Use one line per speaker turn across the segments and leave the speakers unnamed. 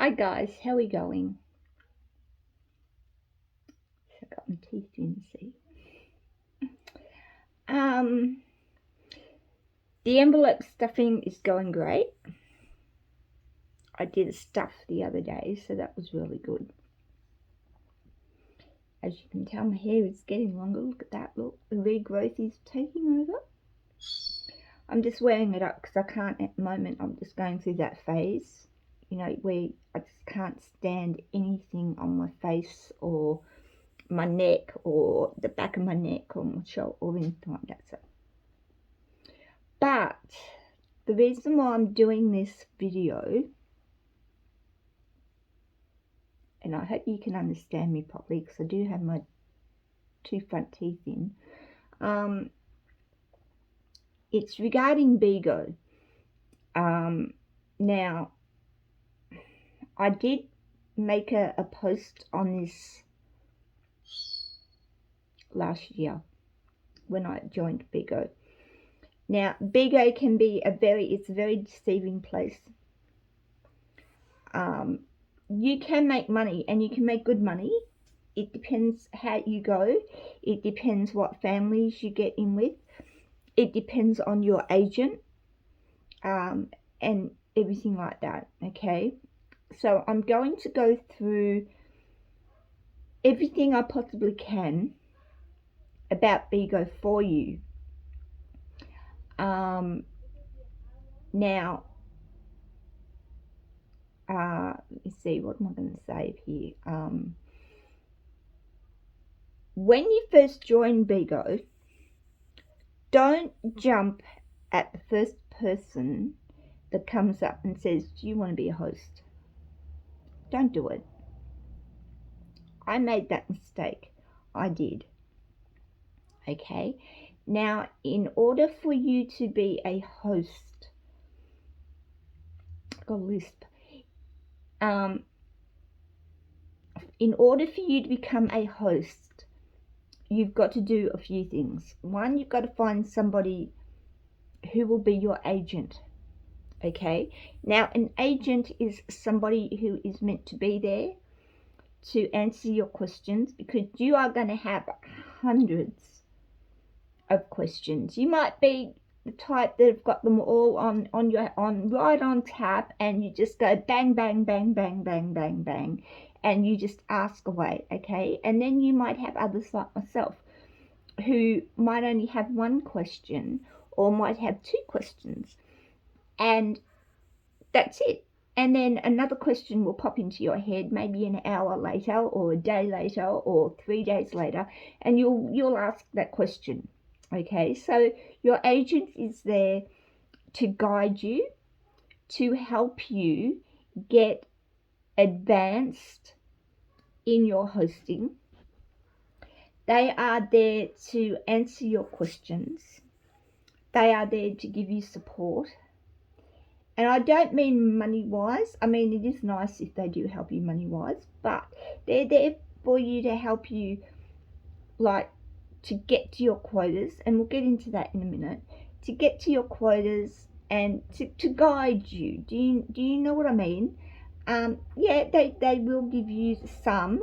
Hi guys, how are we going? So I got my teeth in, see. The envelope stuffing is going great. I did a stuff the other day, so that was really good. As you can tell, my hair is getting longer. Look at that, look. The regrowth is taking over. I'm just wearing it up because I can't at the moment. I'm just going through that phase, you know, where I just can't stand anything on my face or my neck or the back of my neck or my shoulder or anything like that. So, but the reason why I'm doing this video, and I hope you can understand me properly because I do have my 2 front teeth in, it's regarding Bigo. Now, I did make a post on this last year when I joined Bigo. Now, Bigo can be it's a very deceiving place. You can make money, and you can make good money. It depends how you go. It depends what families you get in with. It depends on your agent, and everything like that, okay? So I'm going to go through everything I possibly can about Bigo for you. Now, let me see, what am I going to save here? When you first join Bigo, don't jump at the first person that comes up and says, do you want to be a host? Don't do it. I made that mistake. I did. Okay. Now, in order for you to be a host, I've got a lisp. In order for you to become a host, you've got to do a few things. One, you've got to find somebody who will be your agent. Okay. Now, an agent is somebody who is meant to be there to answer your questions, because you are going to have hundreds of questions. You might be the type that have got them all right on tap, and you just go bang bang bang bang bang bang bang, and you just ask away, okay? And then you might have others like myself who might only have one question or might have 2 questions, and that's it. And then another question will pop into your head maybe an hour later or a day later or 3 days later, and you'll ask that question. Okay, so your agent is there to guide you, to help you get advanced in your hosting. They are there to answer your questions. They are there to give you support. And I don't mean money-wise. I mean, it is nice if they do help you money-wise, but they're there for you to help you, like, to get to your quotas, and we'll get into that in a minute, to get to your quotas and to guide you. Do you know what I mean? Yeah, they will give you some,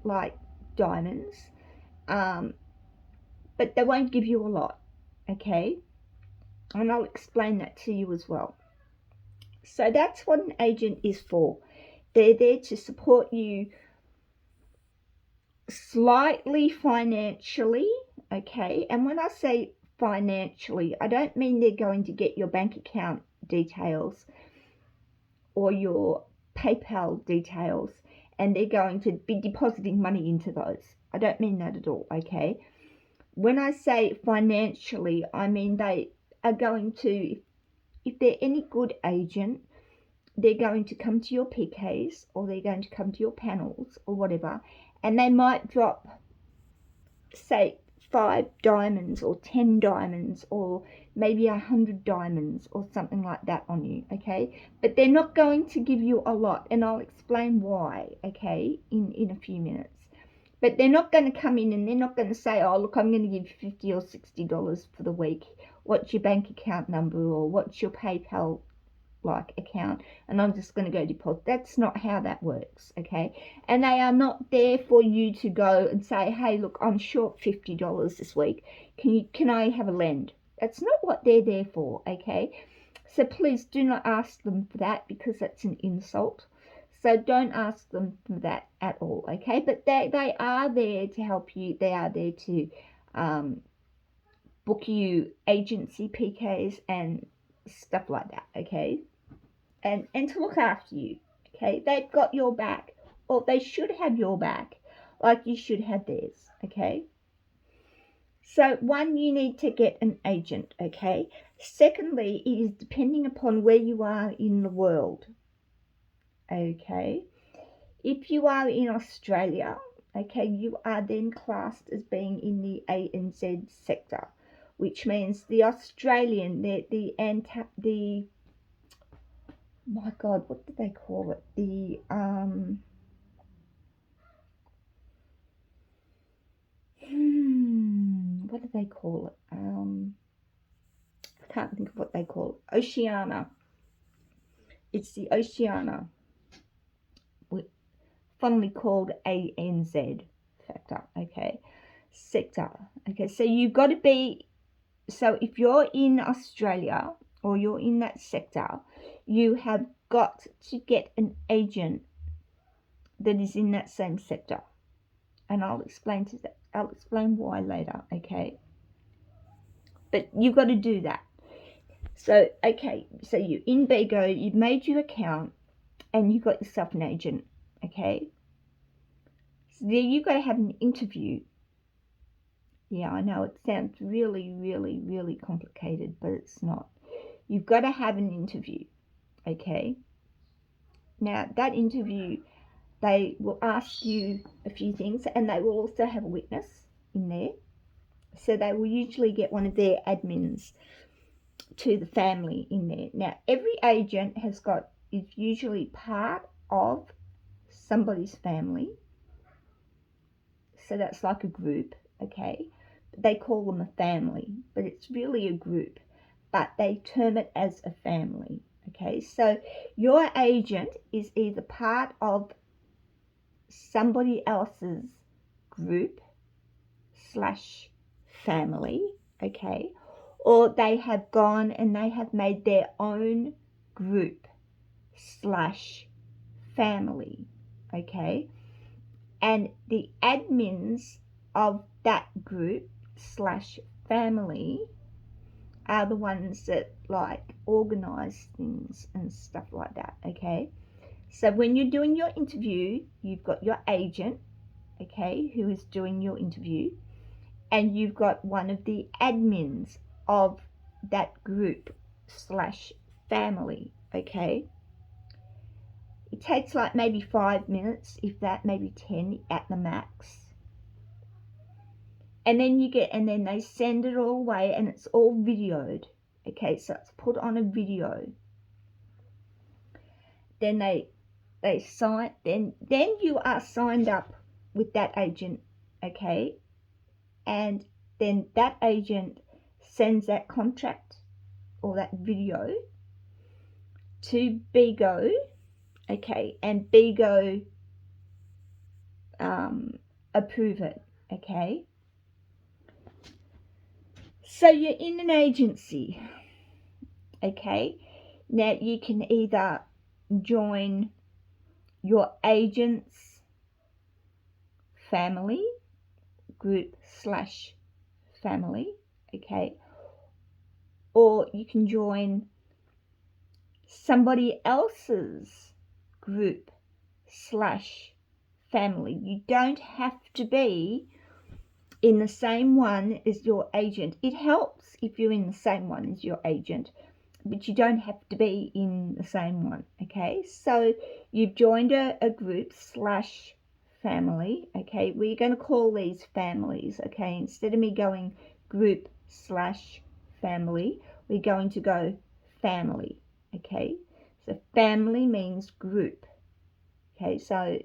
like diamonds, but they won't give you a lot, okay? And I'll explain that to you as well. So that's what an agent is for. They're there to support you slightly financially, okay? And when I say financially, I don't mean they're going to get your bank account details or your PayPal details and they're going to be depositing money into those. I don't mean that at all, okay? When I say financially, I mean they are going to, if they're any good agent, they're going to come to your PKs or they're going to come to your panels or whatever, and they might drop, say, 5 diamonds or 10 diamonds or maybe 100 diamonds or something like that on you, okay? But they're not going to give you a lot, and I'll explain why, okay, in a few minutes. But they're not going to come in and they're not going to say, oh, look, I'm going to give $50 or $60 for the week. What's your bank account number, or what's your PayPal like account and I'm just going to go deposit. That's not how that works, okay? And they are not there for you to go and say, hey, look, I'm short $50 this week. Can I have a lend? That's not what they're there for, okay? So please do not ask them for that, because that's an insult. So don't ask them for that at all, okay? But they are there to help you. They are there to book you agency PKs and stuff like that, okay? And to look after you, okay? They've got your back, or they should have your back, like you should have theirs, okay? So one, you need to get an agent, okay? Secondly, it is depending upon where you are in the world, okay? If you are in Australia, okay, you are then classed as being in the ANZ sector, which means the Australian, my God, what do they call it? What do they call it? I can't think of what they call it. Oceania. It's the Oceania, fondly called ANZ factor, okay, sector. Okay, so you've got to be, so if you're in Australia or you're in that sector, you have got to get an agent that is in that same sector. And I'll explain why later, okay? But you've got to do that. So, okay, so you're in Bigo, you've made your account, and you've got yourself an agent, okay? So there you've got to have an interview. Yeah, I know it sounds really, really, really complicated, but it's not. You've got to have an interview, okay? Now, that interview, they will ask you a few things, and they will also have a witness in there. So they will usually get one of their admins to the family in there. Now, every agent is usually part of somebody's family. So that's like a group, okay? They call them a family, but it's really a group. But they term it as a family, okay? So your agent is either part of somebody else's group / family, okay? Or they have gone and they have made their own group / family, okay? And the admins of that group / family are the ones that like organize things and stuff like that, okay? So when you're doing your interview, you've got your agent, okay, who is doing your interview, and you've got one of the admins of that group / family, okay? It takes like maybe 5 minutes, if that, maybe 10 at the max. And then they send it all away, and it's all videoed, okay? So it's put on a video. Then they sign, then you are signed up with that agent, okay? And then that agent sends that contract or that video to Bigo, okay? And Bigo approve it, okay? So you're in an agency, okay? Now you can either join your agent's family, group / family, okay? Or you can join somebody else's group / family. You don't have to be in the same one as your agent. It helps if you're in the same one as your agent, but you don't have to be in the same one, okay? So you've joined a group / family, okay? We're going to call these families, okay? Instead of me going group / family, we're going to go family, okay? So family means group, okay? So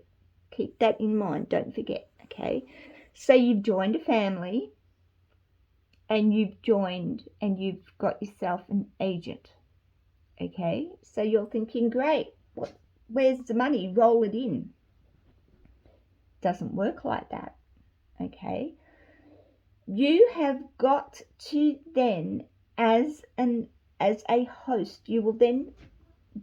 keep that in mind, don't forget, okay? So you've joined a family, and you've got yourself an agent, Okay, so you're thinking, great, where's the money? Roll it in. Doesn't work like that. Okay, you have got to then, as a host, you will then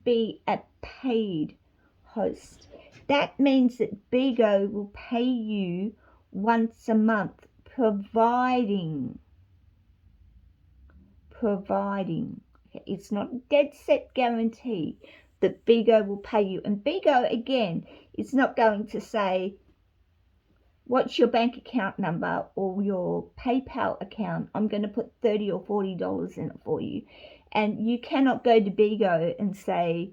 be a paid host. That means that Bigo will pay you once a month, providing. Okay, it's not a dead set guarantee that Bigo will pay you. And Bigo, again, is not going to say, what's your bank account number or your PayPal account? I'm going to put $30 or $40 in it for you. And you cannot go to Bigo and say,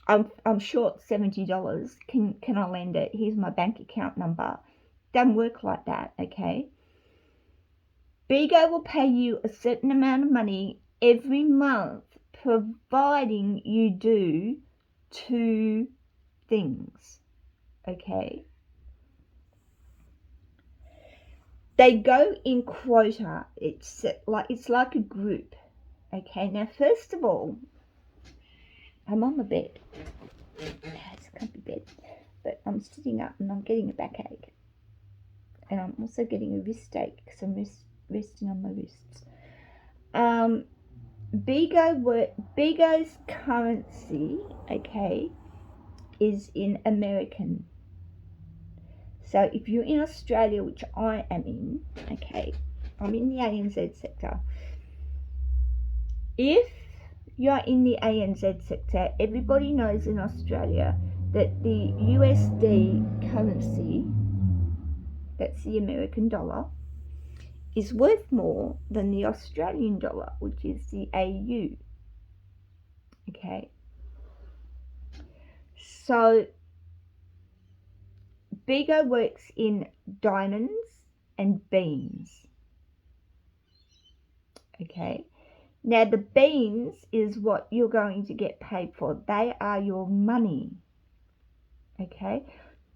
I'm short $70. Can I lend it? Here's my bank account number. Doesn't work like that, okay? Bigo will pay you a certain amount of money every month, providing you do two things, okay? They go in quota. It's like a group, okay? Now, first of all, I'm on the bed. It's a comfy bed, but I'm sitting up and I'm getting a backache, and I'm also getting a wrist ache because I'm resting on my wrists. Bigo's currency, okay, is in American. So if you're in Australia, which I am in, okay, I'm in the ANZ sector. If you're in the ANZ sector, everybody knows in Australia that the USD currency, that's the American dollar, is worth more than the Australian dollar, which is the AU. Okay. So Bigo works in diamonds and beans. Okay. Now the beans is what you're going to get paid for. They are your money. Okay.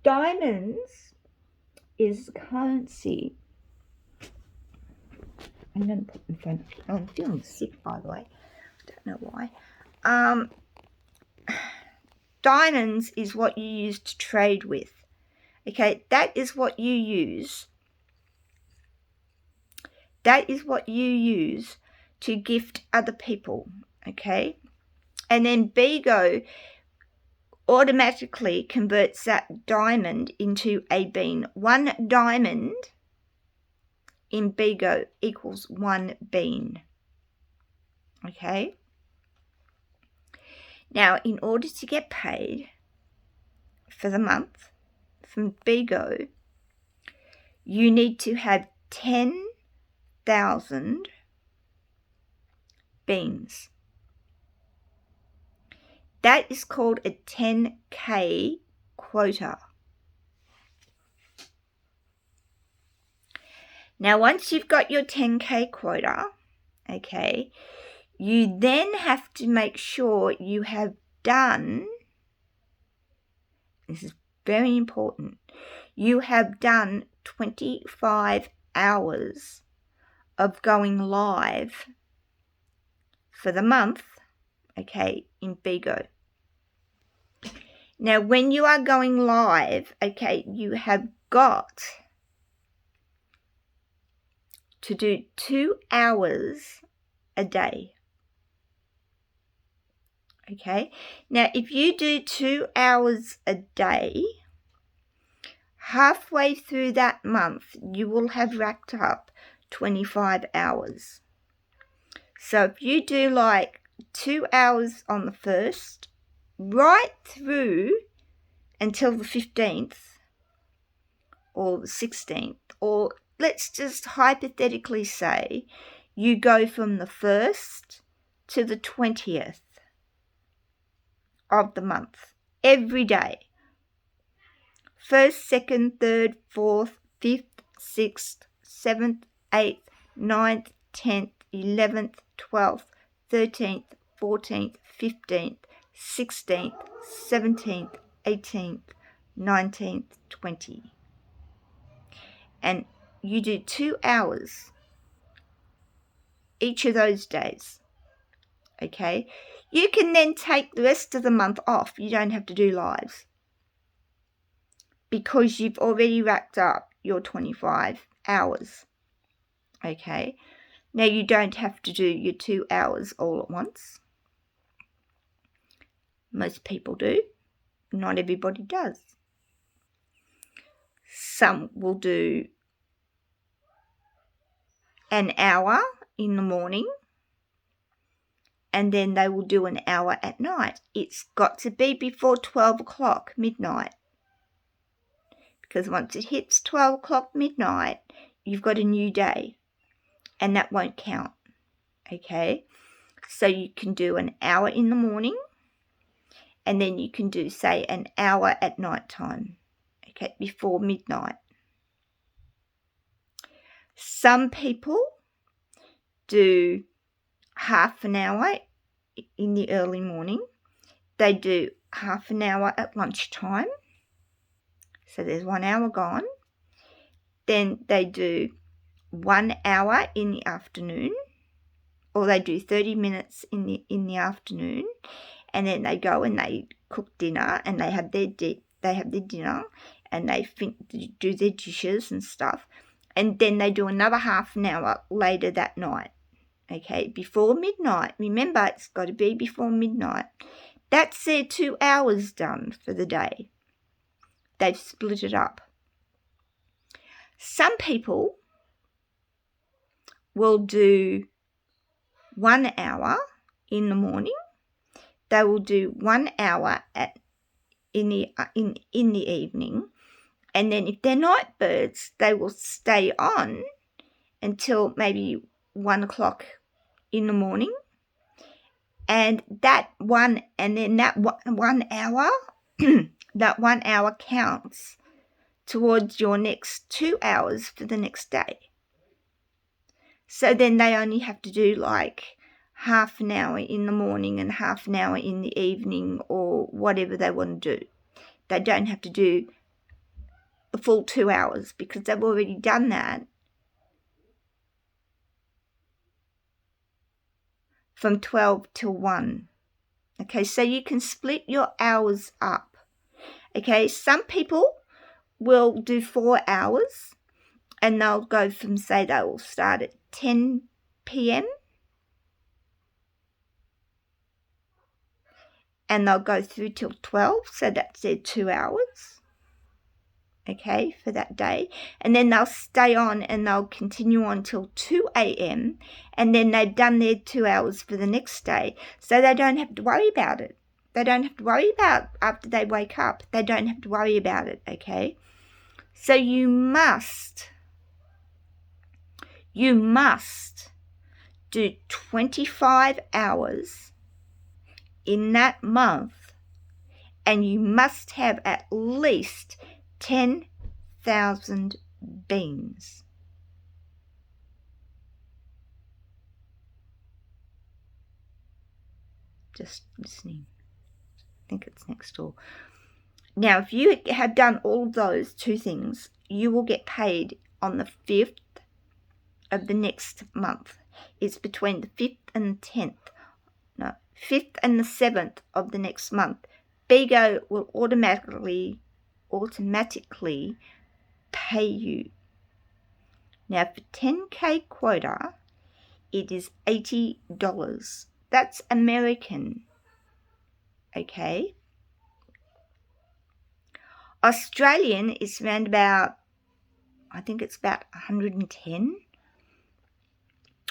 Diamonds is currency. I'm going to put my phone. I'm feeling sick, by the way. I don't know why. Diamonds is what you use to trade with. Okay, that is what you use. That is what you use to gift other people. Okay, and then Bigo automatically converts that diamond into a bean. One diamond in Bigo equals one bean. Okay. Now, in order to get paid for the month from Bigo, you need to have 10,000 beans. That is called a 10K quota. Now, once you've got your 10K quota, okay, you then have to make sure you have done, this is very important, you have done 25 hours of going live for the month, okay, in Bigo. Now, when you are going live, okay, you have got to do 2 hours a day. Okay, now if you do 2 hours a day, halfway through that month, you will have racked up 25 hours. So if you do like 2 hours on the 1st, right through until the 15th or the 16th, or let's just hypothetically say you go from the 1st to the 20th of the month, every day. 1st, 2nd, 3rd, 4th, 5th, 6th, 7th, 8th, 9th, 10th, 11th, 12th, 13th, 14th, 15th, 16th, 17th, 18th, 19th, 20th. And you do 2 hours each of those days. Okay, you can then take the rest of the month off. You don't have to do lives because you've already racked up your 25 hours. Okay, now you don't have to do your 2 hours all at once. Most people do. Not everybody does. Some will do an hour in the morning and then they will do an hour at night. It's got to be before 12 o'clock midnight, because once it hits 12 o'clock midnight, you've got a new day and that won't count. Okay, so you can do an hour in the morning and then you can do, say, an hour at night time, okay, before midnight. Some people do half an hour in the early morning. They do half an hour at lunchtime. So there's 1 hour gone. Then they do 1 hour in the afternoon, or they do 30 minutes in the afternoon, and then they go and they cook dinner and they have their dinner and they do their dishes and stuff, and then they do another half an hour later that night. Okay, before midnight. Remember, it's got to be before midnight. That's their 2 hours done for the day. They've split it up. Some people will do 1 hour in the morning. They will do 1 hour in the evening, and then if they're night birds, they will stay on until maybe 1 o'clock in the morning, and that 1 hour that 1 hour counts towards your next 2 hours for the next day. So then they only have to do like half an hour in the morning and half an hour in the evening, or whatever they want to do. They don't have to do the full 2 hours because they've already done that from 12 till 1. Okay, so you can split your hours up. Okay, some people will do 4 hours and they'll go from, say, they will start at 10 p.m. and they'll go through till 12, so that's their 2 hours, okay, for that day. And then they'll stay on and they'll continue on till 2 a.m. and then they've done their 2 hours for the next day, so they don't have to worry about it. They don't have to worry about after they wake up. They don't have to worry about it, okay? So you must do 25 hours in that month, and you must have at least 10,000 beans. Just listening. I think it's next door. Now, if you have done all of those 2 things, you will get paid on the 5th of the next month. It's between the 5th and the 10th. No, 5th and the 7th of the next month. Bigo will automatically pay you. Now, for 10K quota, it is $80. That's American. Okay? Australian is around about, I think it's about 110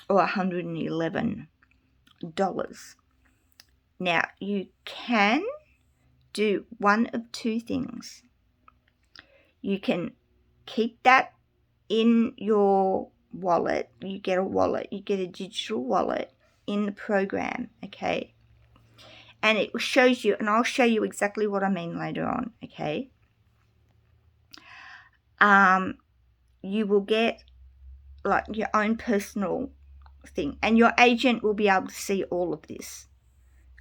or $111. Now, you can do one of 2 things. You can keep that in your wallet. You get a digital wallet in the program, okay? And it shows you, and I'll show you exactly what I mean later on, okay? You will get like your own personal thing, and your agent will be able to see all of this,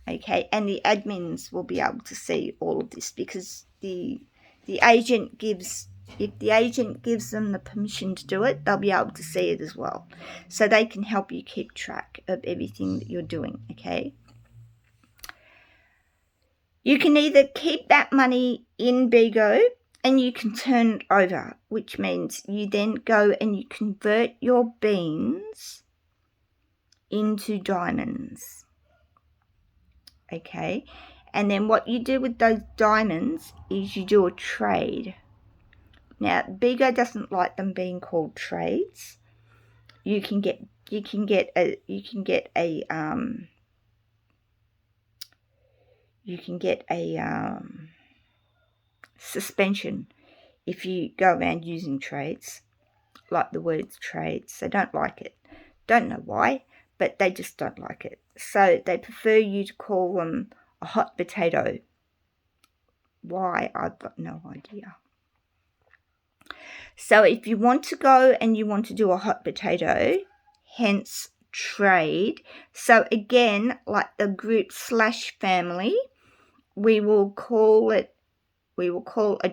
okay? And the admins will be able to see all of this, because the agent gives If the agent gives them the permission to do it, they'll be able to see it as well. So they can help you keep track of everything that you're doing, okay? You can either keep that money in Bigo and you can turn it over, which means you then go and you convert your beans into diamonds, okay? And then what you do with those diamonds is you do a trade. Now, Bigo doesn't like them being called trades. You can get a suspension if you go around using trades, like the words trades. They don't like it. Don't know why, but they just don't like it. So they prefer you to call them a hot potato. Why? I've got no idea. So if you want to go and you want to do a hot potato, hence trade. So again, like the group / family, we will call a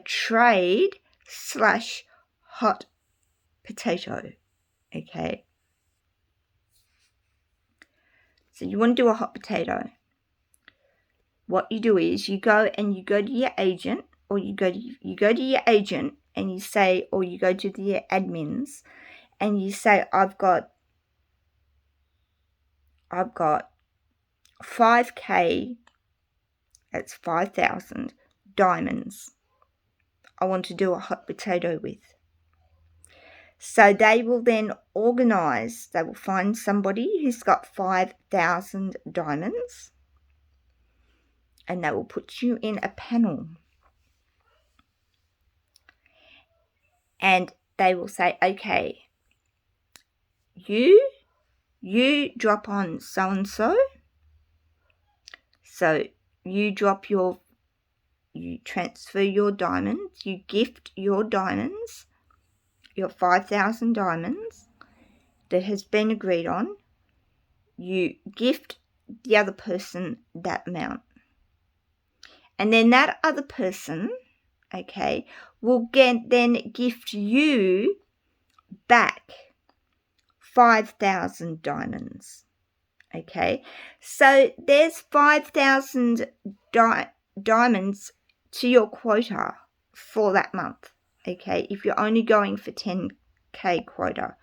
trade / hot potato. Okay. So you want to do a hot potato. What you do is you go to your agent, or you go to your agent and you say, or you go to the admins and you say, I've got 5K, that's 5,000 diamonds I want to do a hot potato with. So they will then organise, they will find somebody who's got 5,000 diamonds and they will put you in a panel. And they will say, okay, you drop on so-and-so. So you transfer your diamonds, you gift your diamonds, your 5,000 diamonds that has been agreed on. You gift the other person that amount. And then that other person, okay, will then gift you back 5,000 diamonds. Okay, so there's 5,000 diamonds to your quota for that month. Okay, if you're only going for 10K quota.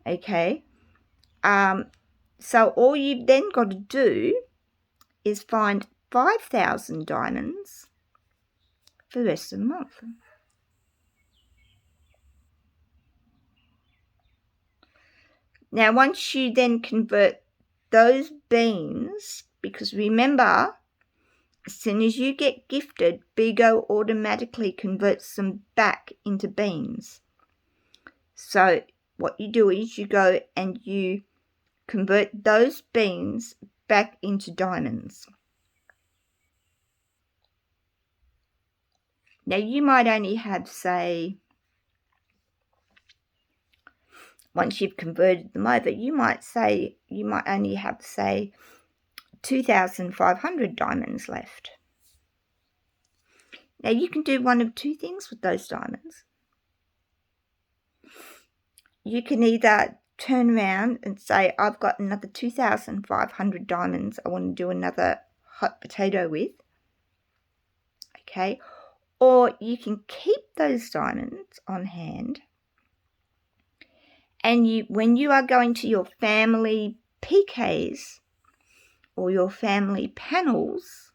Okay, so all you've then got to do is find 5,000 diamonds for the rest of the month. Now, once you then convert those beans, because remember, as soon as you get gifted, Bigo automatically converts them back into beans. So what you do is you go and you convert those beans back into diamonds. Now, you might only have, say, once you've converted them over, you might only have, say, 2,500 diamonds left. Now, you can do one of two things with those diamonds. You can either turn around and say, I've got another 2,500 diamonds I want to do another hot potato with. Okay, or you can keep those diamonds on hand, and when you are going to your family PKs or your family panels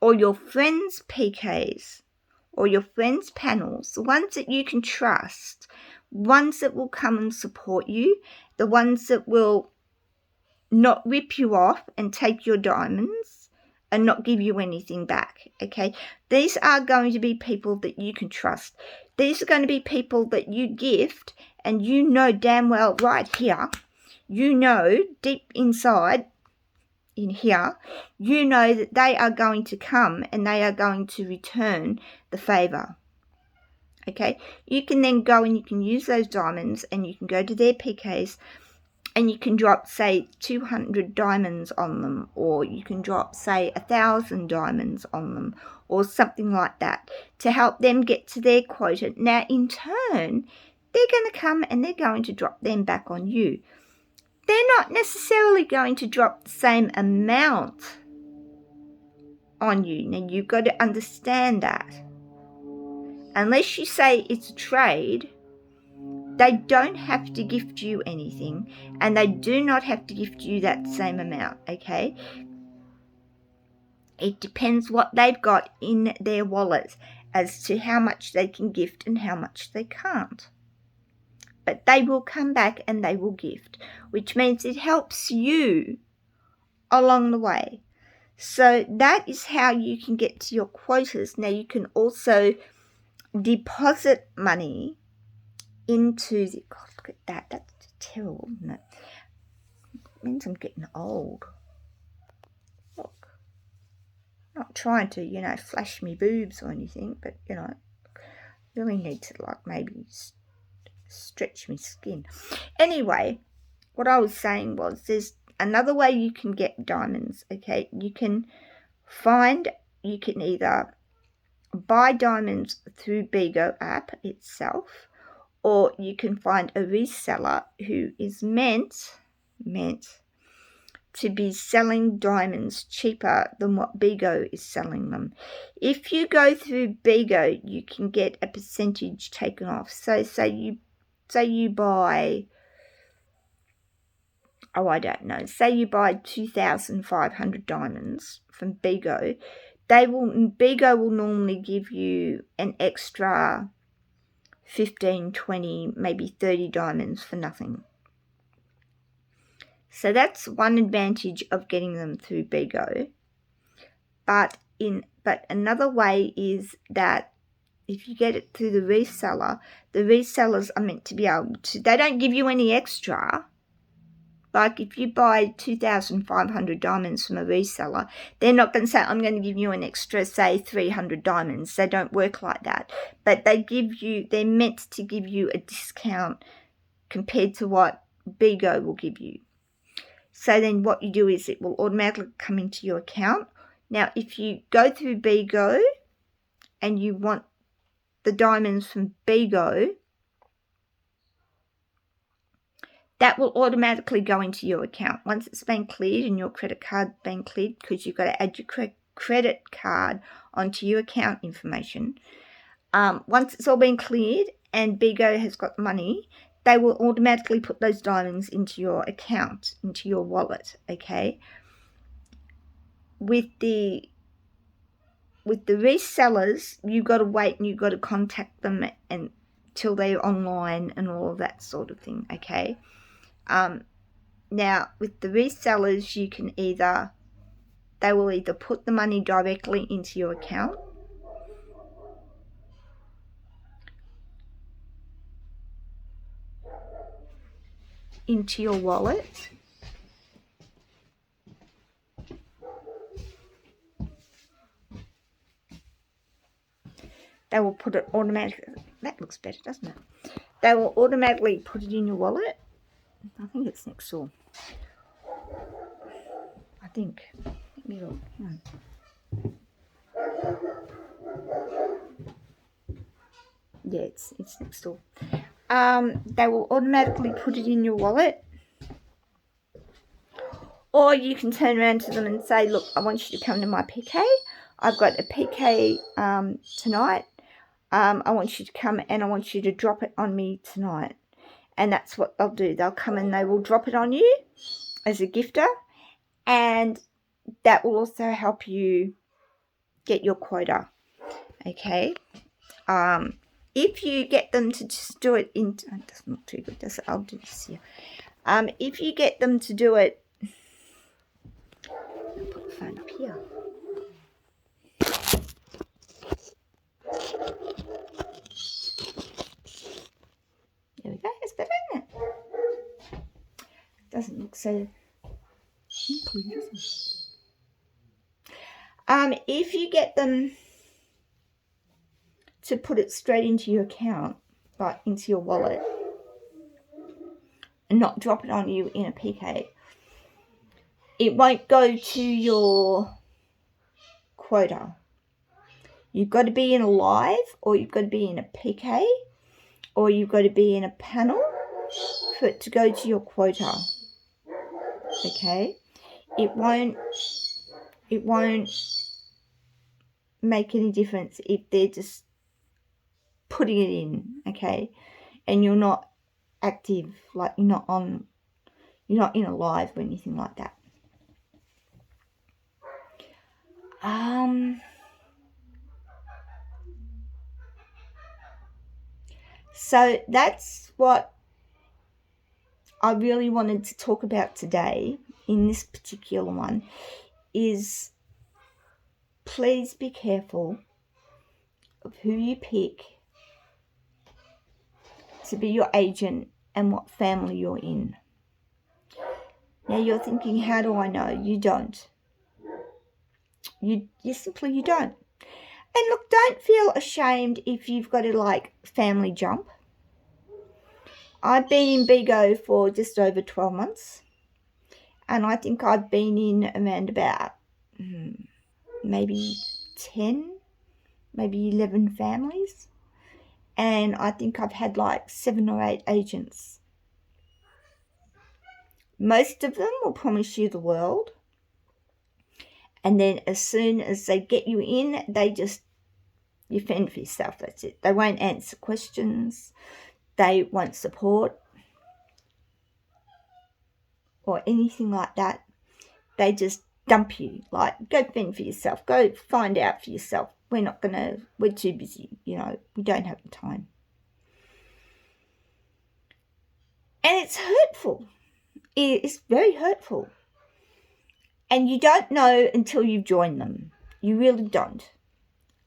or your friends PKs or your friends panels, the ones that you can trust, ones that will come and support you, the ones that will not rip you off and take your diamonds and not give you anything back, okay? These are going to be people that you can trust. These are going to be people that you gift, and you know damn well right here, you know deep inside in here, you know that they are going to come and they are going to return the favour. Okay, you can then go and you can use those diamonds and you can go to their PKs and you can drop, say, 200 diamonds on them, or you can drop, say, 1,000 diamonds on them, or something like that, to help them get to their quota. Now, in turn, they're going to come and they're going to drop them back on you. They're not necessarily going to drop the same amount on you. Now, you've got to understand that. Unless you say it's a trade, they don't have to gift you anything, and they do not have to gift you that same amount, okay? It depends what they've got in their wallet as to how much they can gift and how much they can't. But they will come back and they will gift, which means it helps you along the way. So that is how you can get to your quotas. Now, you can also deposit money into the... God, look at that. That's terrible, isn't it? It means I'm getting old. Look. I'm not trying to, flash me boobs or anything, but, really need to, maybe stretch my skin. Anyway, what I was saying was there's another way you can get diamonds, okay? You can either buy diamonds through Bigo app itself, or you can find a reseller who is meant to be selling diamonds cheaper than what Bigo is selling them. If you go through Bigo, you can get a percentage taken off. So say you buy, I don't know, say you buy 2,500 diamonds from Bigo, Bigo will normally give you an extra 15, 20, maybe 30 diamonds for nothing. So that's one advantage of getting them through Bigo. But another way is that if you get it through the resellers are meant to be able to, they don't give you any extra. Like if you buy 2,500 diamonds from a reseller, they're not going to say, I'm going to give you an extra, say, 300 diamonds. They don't work like that. But they're meant to give you a discount compared to what Bigo will give you. So then what you do is it will automatically come into your account. Now, if you go through Bigo and you want the diamonds from Bigo, that will automatically go into your account. Once it's been cleared and your credit card been cleared, because you've got to add your credit card onto your account information. Once it's all been cleared and Bigo has got the money, they will automatically put those diamonds into your account, into your wallet, okay? With the resellers, you've got to wait and you've got to contact them until they're online and all of that sort of thing, okay? Now, with the resellers, they will either put the money directly into your account, into your wallet, they will put it automatically. That looks better, doesn't it? They will automatically put it in your wallet. I think it's next door. I think. Let me look. Yeah, it's next door. They will automatically put it in your wallet. Or you can turn around to them and say, look, I want you to come to my PK. I've got a PK tonight. I want you to come and I want you to drop it on me tonight. And that's what they'll do. They'll come and they will drop it on you as a gifter. And that will also help you get your quota. Okay. If you get them to just do it in... Oh, that's not too good, does it? I'll do this here. If you get them to do it... I'll put the phone up here. There we go. That's better, isn't it? Doesn't look so wrinkly, does it? If you get them to put it straight into your account, like into your wallet, and not drop it on you in a PK. It won't go to your quota. You've got to be in a live, or you've got to be in a PK, or you've got to be in a panel for it to go to your quota. Okay? It won't make any difference if they're just putting it in, okay? And you're not active, like you're not in a live or anything like that. So that's what I really wanted to talk about today in this particular one, is please be careful of who you pick to be your agent and what family you're in. Now you're thinking, how do I know? You don't. You simply don't. And look, don't feel ashamed if you've got to like family jump. I've been in Bigo for just over 12 months. And I think I've been in around about maybe 10, maybe 11 families. And I think I've had like 7 or 8 agents. Most of them will promise you the world. And then as soon as they get you in, you fend for yourself. That's it. They won't answer questions. They won't support or anything like that. They just dump you. Like, go fend for yourself. Go find out for yourself. We're too busy. We don't have the time. And it's hurtful. It's very hurtful. And you don't know until you've joined them. You really don't.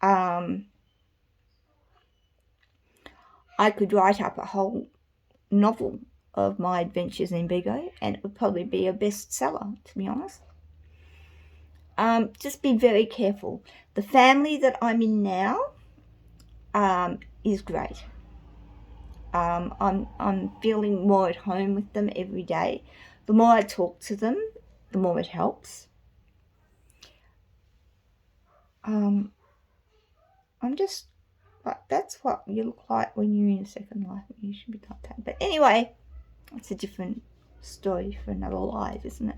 I could write up a whole novel of my adventures in Bigo, and it would probably be a bestseller, to be honest. Just be very careful. The family that I'm in now is great. I'm feeling more at home with them every day. The more I talk to them, the more it helps. I'm just like, that's what you look like when you're in a second life. You should be like that. But anyway, it's a different story for another live, isn't it?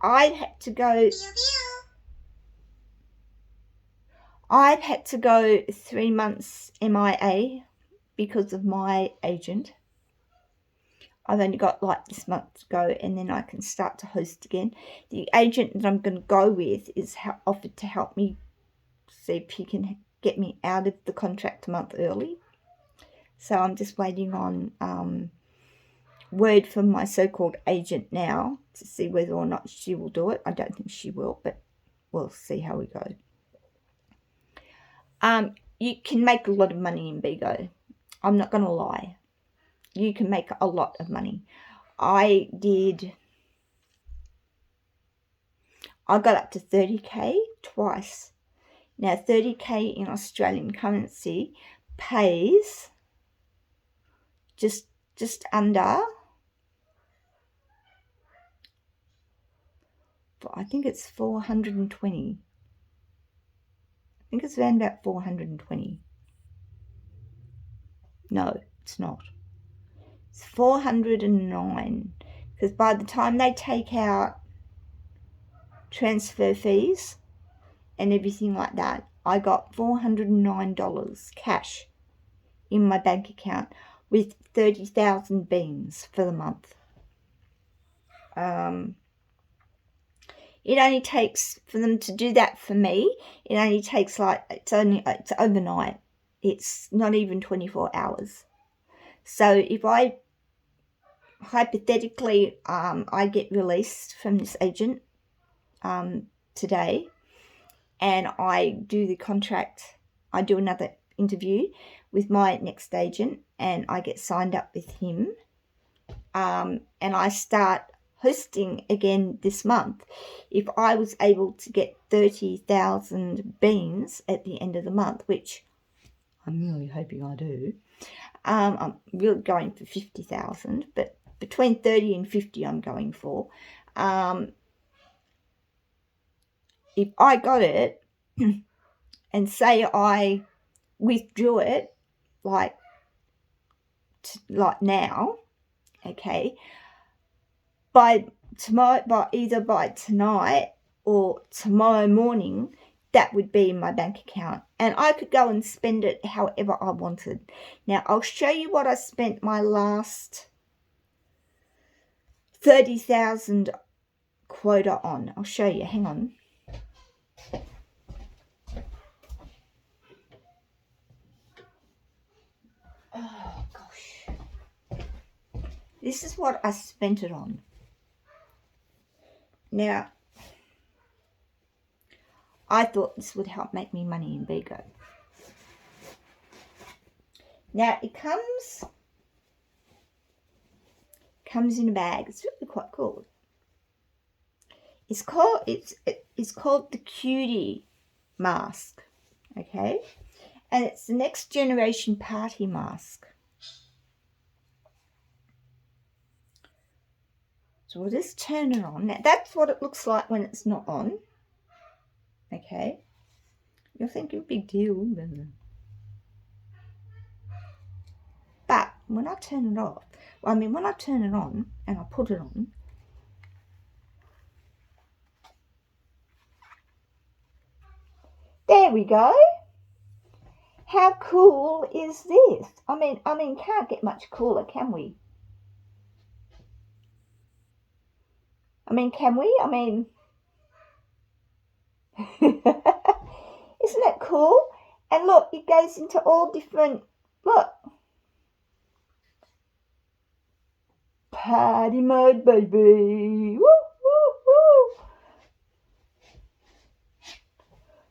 I've had to go 3 months MIA because of my agent. I've only got like this month to go, and then I can start to host again. The agent that I'm going to go with is offered to help me see if he can get me out of the contract a month early. So I'm just waiting on word from my so-called agent now to see whether or not she will do it. I don't think she will, but we'll see how we go. You can make a lot of money in Bigo. I'm not going to lie. You can make a lot of money. I got up to 30k twice. Now 30k in Australian currency pays just under, I think it's 420. I think it's around about 420. No, it's not. It's 409, because by the time they take out transfer fees and everything like that, I got $409 cash in my bank account with 30,000 beans for the month. It only takes, for them to do that for me, it only takes it's overnight. It's not even 24 hours. So if I, hypothetically, I get released from this agent today, and I do the contract, I do another interview with my next agent, and I get signed up with him, and I start hosting again this month. If I was able to get 30,000 beans at the end of the month, which I'm really hoping I do, I'm really going for 50,000, but between 30 and 50 I'm going for. If I got it and say I withdrew it like now, okay, by tomorrow, either by tonight or tomorrow morning, that would be in my bank account, and I could go and spend it however I wanted. Now I'll show you what I spent my last 30,000 quota on. I'll show you, hang on. Oh gosh, this is what I spent it on. Now I thought this would help make me money in Bigo. Now it comes in a bag. It's really quite cool. It's called the Cutie mask, okay, and it's the next generation party mask. So we'll just turn it on. Now that's what it looks like when it's not on. Okay, you're thinking big deal, but when I turn it off, when I turn it on and I put it on, there we go. How cool is this? I mean, can't get much cooler, can we? Can we? Isn't it cool? And look, it goes into all different, look. Party mode, baby. Woo, woo, woo.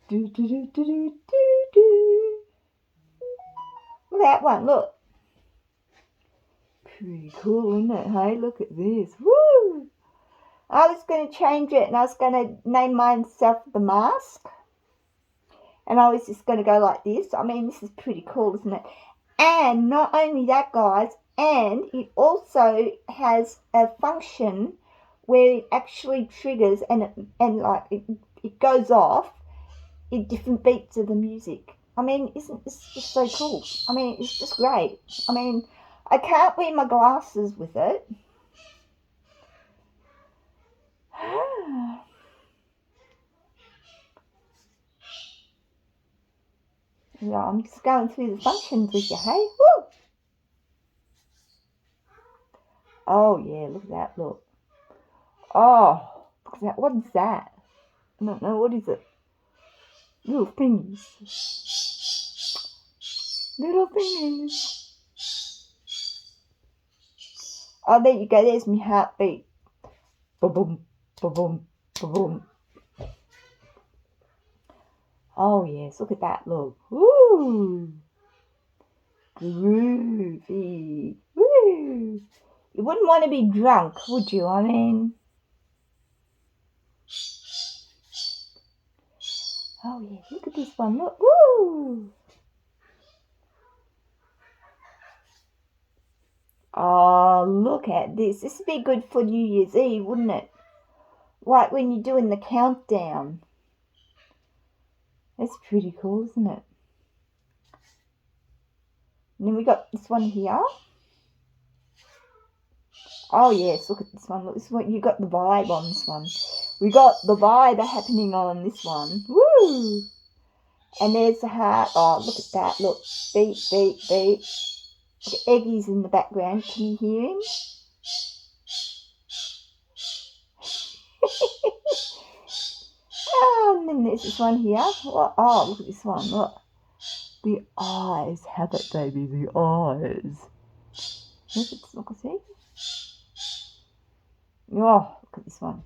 Do, do, do, do, do, do, do. Look at that one, look. Pretty cool, isn't it? Hey, look at this. Woo! I was going to change it and I was going to name myself the mask. And I was just going to go like this. This is pretty cool, isn't it? And not only that, guys, and it also has a function where it actually triggers and it goes off in different beats of the music. Isn't this just so cool? It's just great. I can't wear my glasses with it. Yeah, I'm just going through the functions with you, hey? Woo! Oh, yeah, look at that, look. Oh, look at that. What is that? I don't know, what is it? Little thingies. Little thingies. Oh, there you go. There's my heartbeat. Ba-boom, ba-boom, ba-boom. Oh, yes. Look at that. Look. Woo. Groovy. Woo. You wouldn't want to be drunk, would you? Oh, yeah. Look at this one. Look. Woo. Oh, look at this. This would be good for New Year's Eve, wouldn't it? Like when you're doing the countdown. That's pretty cool, isn't it? And then we got this one here. Oh, yes, look at this one. Look, this one, you got the vibe on this one. We got the vibe happening on this one. Woo! And there's the heart. Oh, look at that. Look. Beat, beat, beat. Look at Eggy's in the background. Can you hear him? Oh, and then there's this one here. Oh, look at this one. Look. The eyes. Have it, baby. The eyes. Look at see. Oh, look at this one.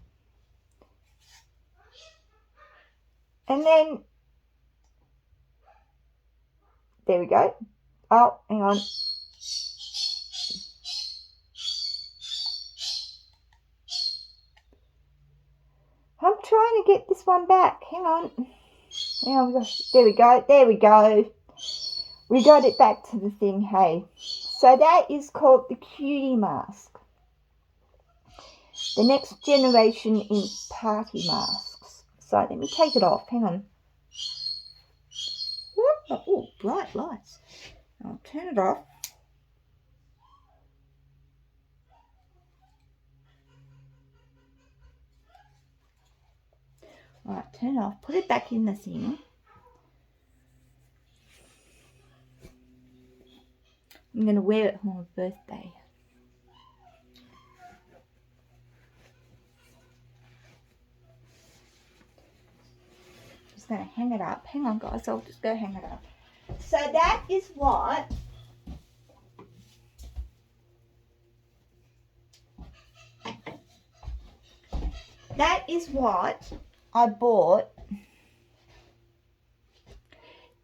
And then, there we go. Oh, hang on. I'm trying to get this one back. Hang on. There we go. There we go. We got it back to the thing, hey. So that is called the cutie mask. The next generation in party masks. So let me take it off. Hang on. Oh, bright lights. I'll turn it off. Alright, turn it off. Put it back in the thing. I'm going to wear it for my birthday. Just going to hang it up. Hang on, guys. I'll just go hang it up. So that is what I bought.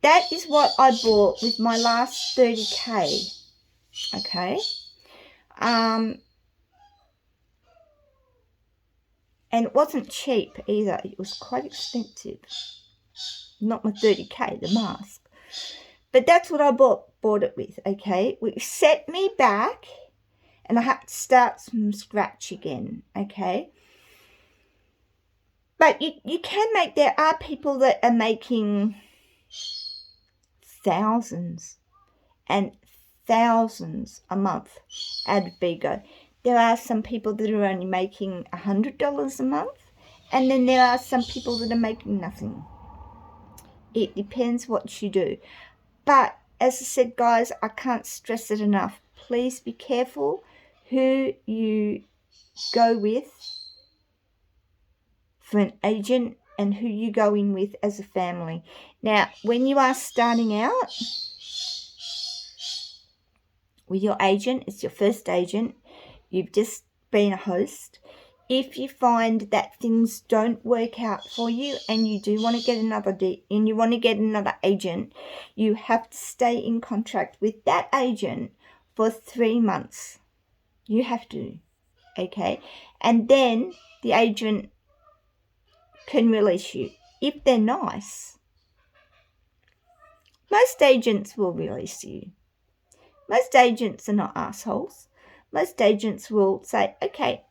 That is what I bought with my last 30k. Okay. And it wasn't cheap either. It was quite expensive. Not my 30k, the mask. But that's what I bought it with, okay? Which set me back, and I had to start from scratch again, okay? But you can make, there are people that are making thousands and thousands a month out of Bigo. There are some people that are only making $100 a month, and then there are some people that are making nothing. It depends what you do. But as I said, guys, I can't stress it enough. Please be careful who you go with for an agent and who you go in with as a family. Now, when you are starting out with your agent, it's your first agent, you've just been a host. If you find that things don't work out for you and you do want to get another agent, you have to stay in contract with that agent for 3 months. You have to, okay? And then the agent can release you if they're nice. Most agents will release you. Most agents are not assholes. Most agents will say, okay,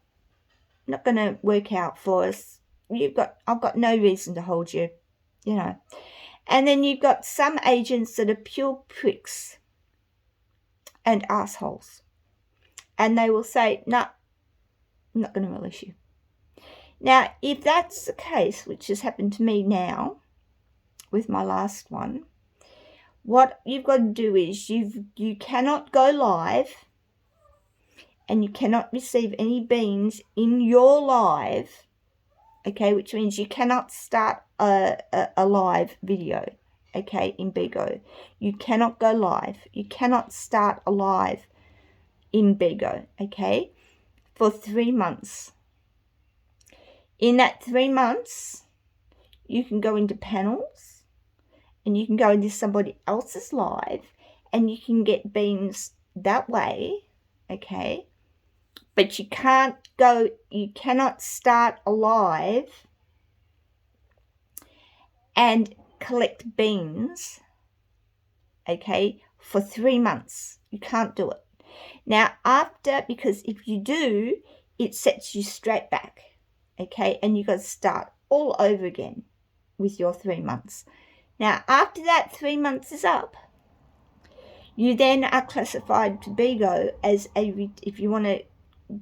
not going to work out for us. I've got no reason to hold you, you know. And then you've got some agents that are pure pricks and assholes. And they will say, no, I'm not going to release you. Now, if that's the case, which has happened to me now with my last one, what you've got to do is you cannot go live and you cannot receive any beans in your live, okay, which means you cannot start a live video, okay, in Bigo. You cannot go live. You cannot start a live in Bigo, okay, for 3 months. In that 3 months, you can go into panels and you can go into somebody else's live and you can get beans that way, okay? But you cannot start a live and collect beans, okay, for 3 months. You can't do it. Now, because if you do, it sets you straight back, okay, and you got to start all over again with your 3 months. Now, after that 3 months is up, you then are classified to Bigo as if you want to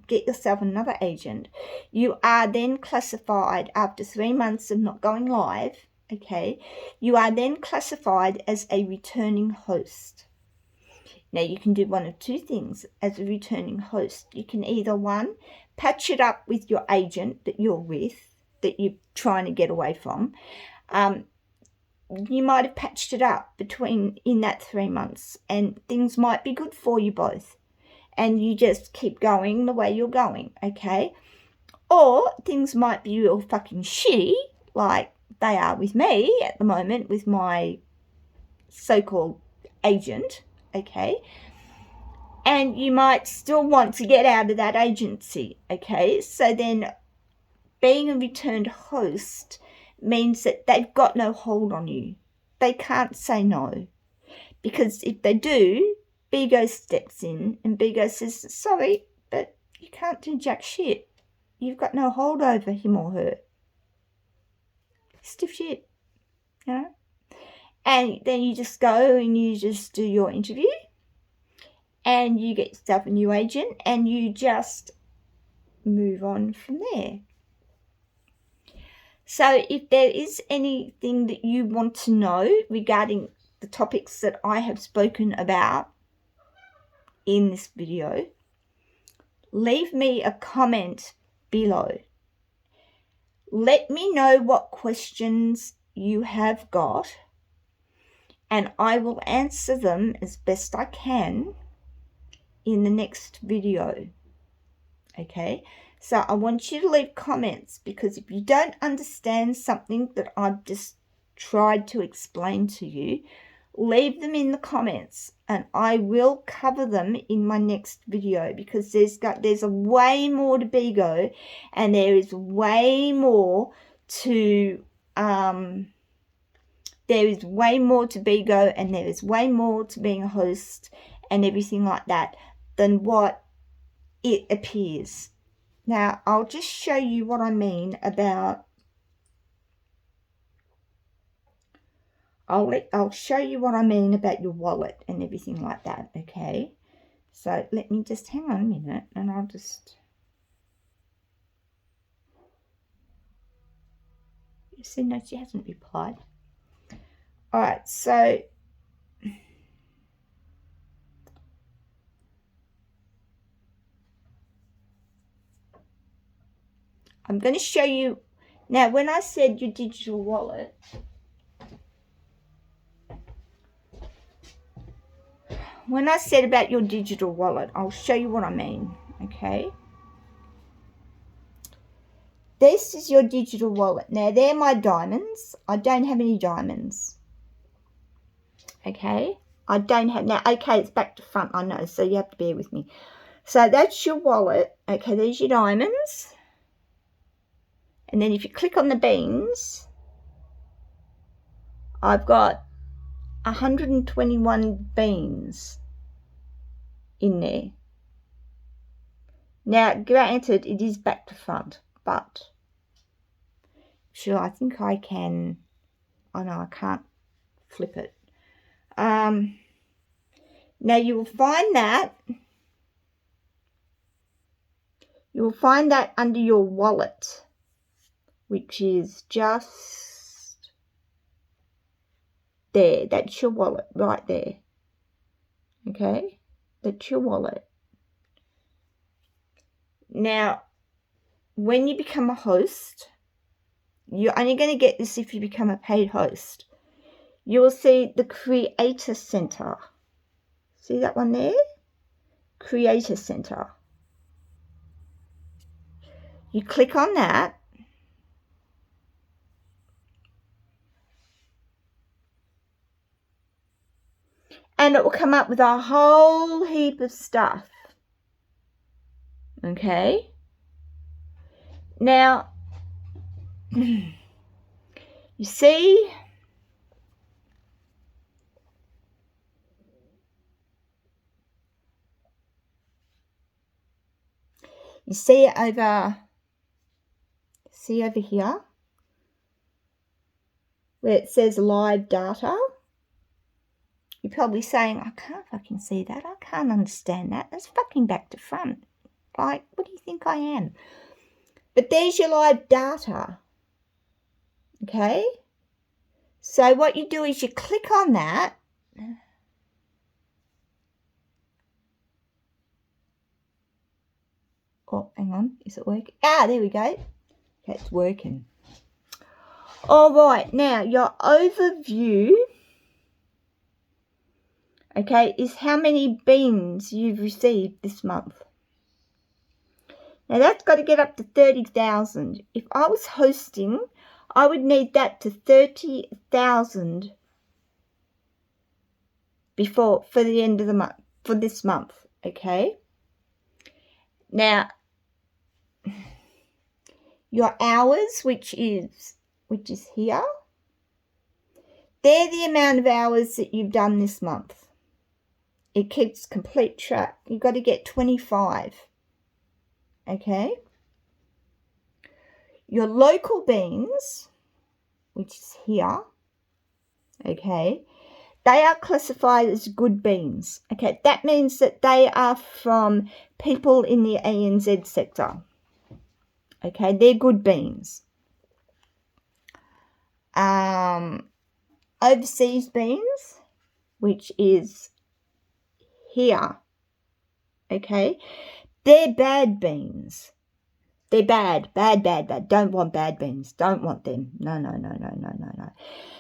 get yourself another agent, you are then classified after 3 months of not going live, okay, you are then classified as a returning host. Now, you can do one of two things as a returning host. You can either, one, patch it up with your agent that you're with, that you're trying to get away from. You might have patched it up in that 3 months and things might be good for you both. And you just keep going the way you're going, okay? Or things might be real fucking shitty, like they are with me at the moment with my so-called agent, okay? And you might still want to get out of that agency, okay? So then being a returned host means that they've got no hold on you. They can't say no. Because if they do, Bigo steps in and Bigo says, sorry, but you can't do jack shit. You've got no hold over him or her. Stiff shit, you know. And then you just go and you just do your interview and you get yourself a new agent and you just move on from there. So if there is anything that you want to know regarding the topics that I have spoken about in this video, leave me a comment below. Let me know what questions you have got and I will answer them as best I can in the next video. Okay, so I want you to leave comments, because if you don't understand something that I've just tried to explain to you, leave them in the comments and I will cover them in my next video, because there's a way more to Bigo and there is way more to Bigo and there is way more to being a host and everything like that than what it appears. Now, I'll just show you what I mean about, I'll show you what I mean about your wallet and everything like that, okay? So let me just hang on a minute and I'll just, you see, no, she hasn't replied. All right, so I'm going to show you, now when I said your digital wallet, when I said about your digital wallet, I'll show you what I mean, okay? This is your digital wallet. Now, they're my diamonds. I don't have any diamonds, okay? I don't have, now, okay, it's back to front, I know, so you have to bear with me. So that's your wallet, okay, there's your diamonds. And then if you click on the beans, I've got 121 beans in there. Now, granted, it is back to front, but sure, I think I can, oh no, I can't flip it. Now you will find that under your wallet, which is just there. That's your wallet right there. Okay, that's your wallet. Now, when you become a host, you're only going to get this if you become a paid host. You will see the Creator Center. See that one there? Creator Center. You click on that. And it will come up with a whole heap of stuff. Okay? Now, you see, it over, see over here, where it says live data. You're probably saying, I can't fucking see that. I can't understand that. That's fucking back to front. Like, what do you think I am? But there's your live data. Okay? So what you do is you click on that. Oh, hang on. Is it working? Ah, there we go. Okay, it's working. All right. Now, your overview, okay, is how many beans you've received this month. Now, that's got to get up to 30,000. If I was hosting, I would need that to 30,000 for the end of the month, for this month, okay? Now, your hours, which is here, They're the amount of hours that you've done this month. It keeps complete track. You've got to get 25. Okay? Your local beans, which is here, okay, they are classified as good beans. Okay, that means that they are from people in the ANZ sector. Okay, they're good beans. Overseas beans, which is here, okay, they're bad beans. They're bad. Don't want bad beans. Don't want them. No.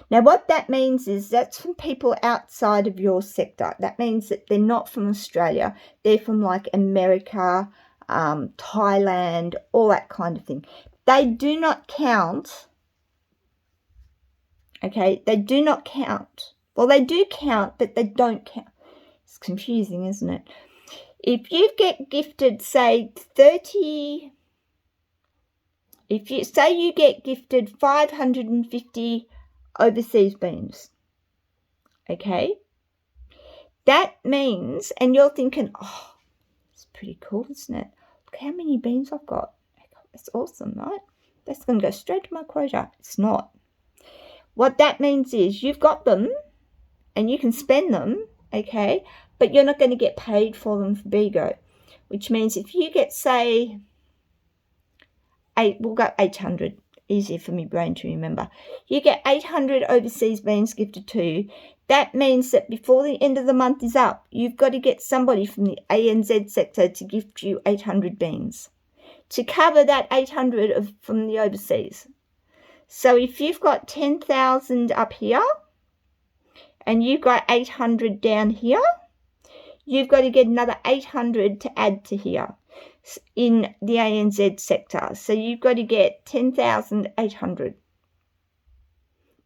Now, what that means is that's from people outside of your sector. That means that they're not from Australia. They're from like America, Thailand, all that kind of thing. They do not count. Okay, they do not count. Well, they do count, but they don't count. It's confusing, isn't it? If you get gifted, say, 30... If you say you get gifted 550 overseas beans, okay, that means, and you're thinking, oh, it's pretty cool, isn't it? Look how many beans I've got. That's awesome, right? That's going to go straight to my quota. It's not. What that means is you've got them and you can spend them, okay, but you're not going to get paid for them for Bigo, which means if you get, say, we'll go 800, easier for my brain to remember. You get 800 overseas beans gifted to you. That means that before the end of the month is up, you've got to get somebody from the ANZ sector to gift you 800 beans to cover that 800 from the overseas. So if you've got 10,000 up here and you've got 800 down here, you've got to get another 800 to add to here in the ANZ sector. So you've got to get 10,800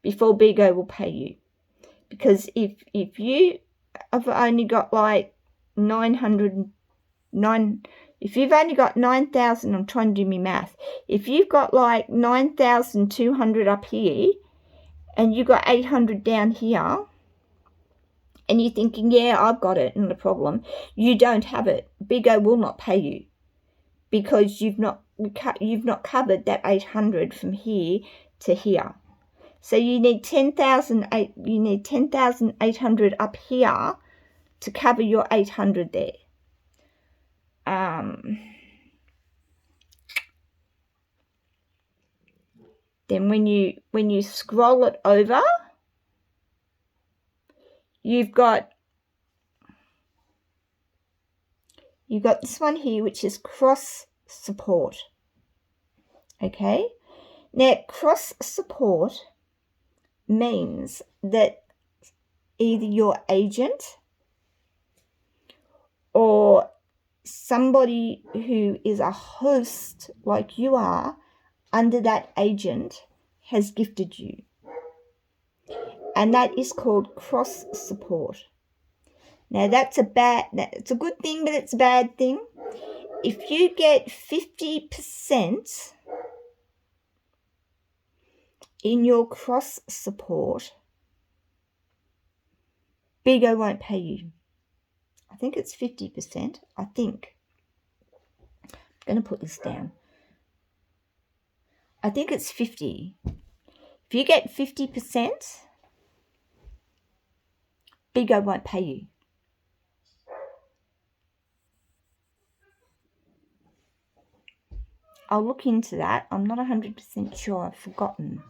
before Bigo will pay you. Because if you have only got like 900, if you've only got 9,000, I'm trying to do my math. If you've got like 9,200 up here and you've got 800 down here, and you're thinking, yeah, I've got it, not a problem, you don't have it. Bigo will not pay you because you've not covered that 800 from here to here. So you need 10,800 up here to cover your 800 there. Then when you scroll it over, you've got this one here, which is cross support. Okay, now cross support means that either your agent or somebody who is a host like you are under that agent has gifted you, and that is called cross support. Now it's a good thing, but it's a bad thing. If you get 50% in your cross support, Bigo won't pay you. I think it's 50%. I think. I'm going to put this down. I think it's 50. If you get 50%, Bigo won't pay you. I'll look into that. I'm not 100% sure. I've forgotten.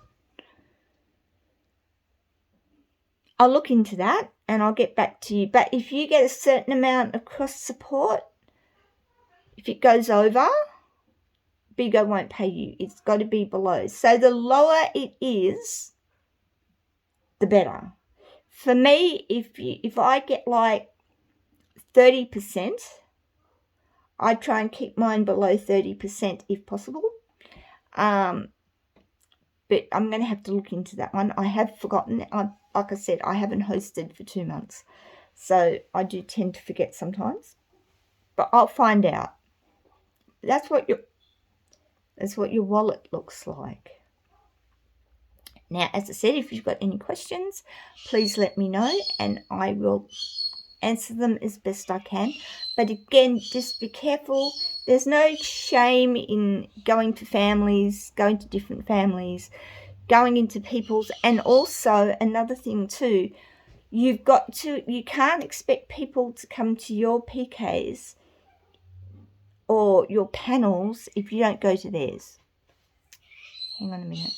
I'll look into that and I'll get back to you. But if you get a certain amount of cross support, if it goes over, Bigo won't pay you. It's got to be below. So the lower it is, the better. For me, if I get like 30%, I try and keep mine below 30% if possible. But I'm going to have to look into that one. I have forgotten. Like I said, I haven't hosted for 2 months. So I do tend to forget sometimes. But I'll find out. That's what your wallet looks like. Now, as I said, if you've got any questions, please let me know and I will answer them as best I can. But again, just be careful. There's no shame in going to families, going to different families, going into people's. And also another thing too, you can't expect people to come to your PKs or your panels if you don't go to theirs. Hang on a minute.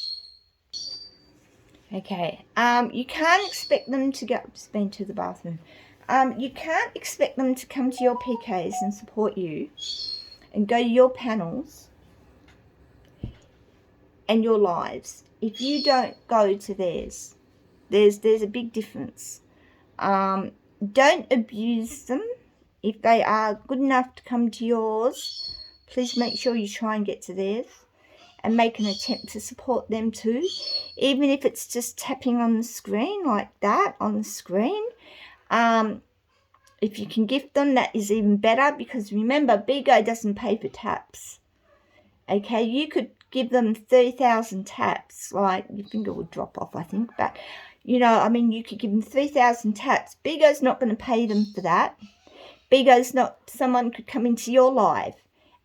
Okay, you can't expect them to go, just been to the bathroom. You can't expect them to come to your PKs and support you and go to your panels and your lives if you don't go to theirs. There's a big difference. Don't abuse them. If they are good enough to come to yours, please make sure you try and get to theirs and make an attempt to support them too, even if it's just tapping on the screen like that on the screen. If you can gift them, that is even better, because remember, Bigo doesn't pay for taps. Okay, you could give them 30,000 taps, like your finger would drop off, I think, but you know, I mean, you could give them 3,000 taps. Bigo's not going to pay them for that. Bigo's not, someone could come into your live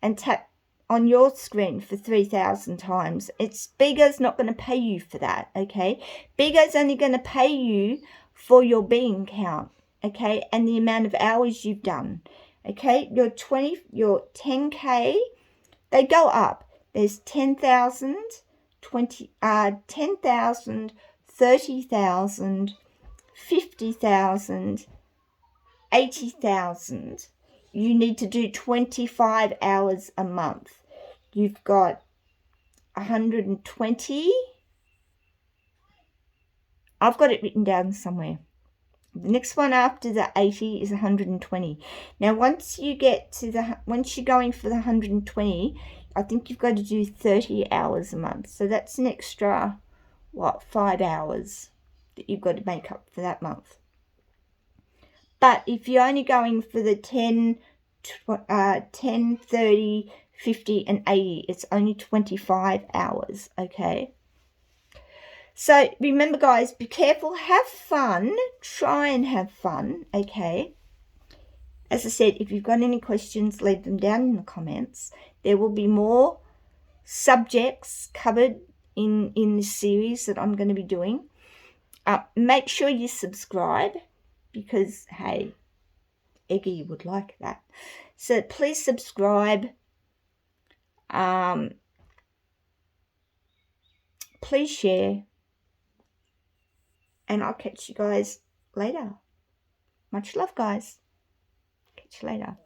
and tap on your screen for 3,000 times. Bigo's not going to pay you for that, okay? Bigo's only going to pay you for your being count, okay, and the amount of hours you've done, okay? Your 10K, they go up. There's 10,000, 10,000, 30,000, 50,000, 80,000. You need to do 25 hours a month. You've got 120. I've got it written down somewhere. The next one after the 80 is 120. Now, once you're going for the 120, I think you've got to do 30 hours a month. So that's an extra, 5 hours that you've got to make up for that month. But if you're only going for the 10, 30, 50, and 80, it's only 25 hours, okay? So remember, guys, be careful, have fun, try and have fun, okay? As I said, if you've got any questions, leave them down in the comments. There will be more subjects covered in this series that I'm going to be doing. Make sure you subscribe, because, hey, Eggie would like that. So please subscribe. Please share. And I'll catch you guys later. Much love, guys. Catch you later.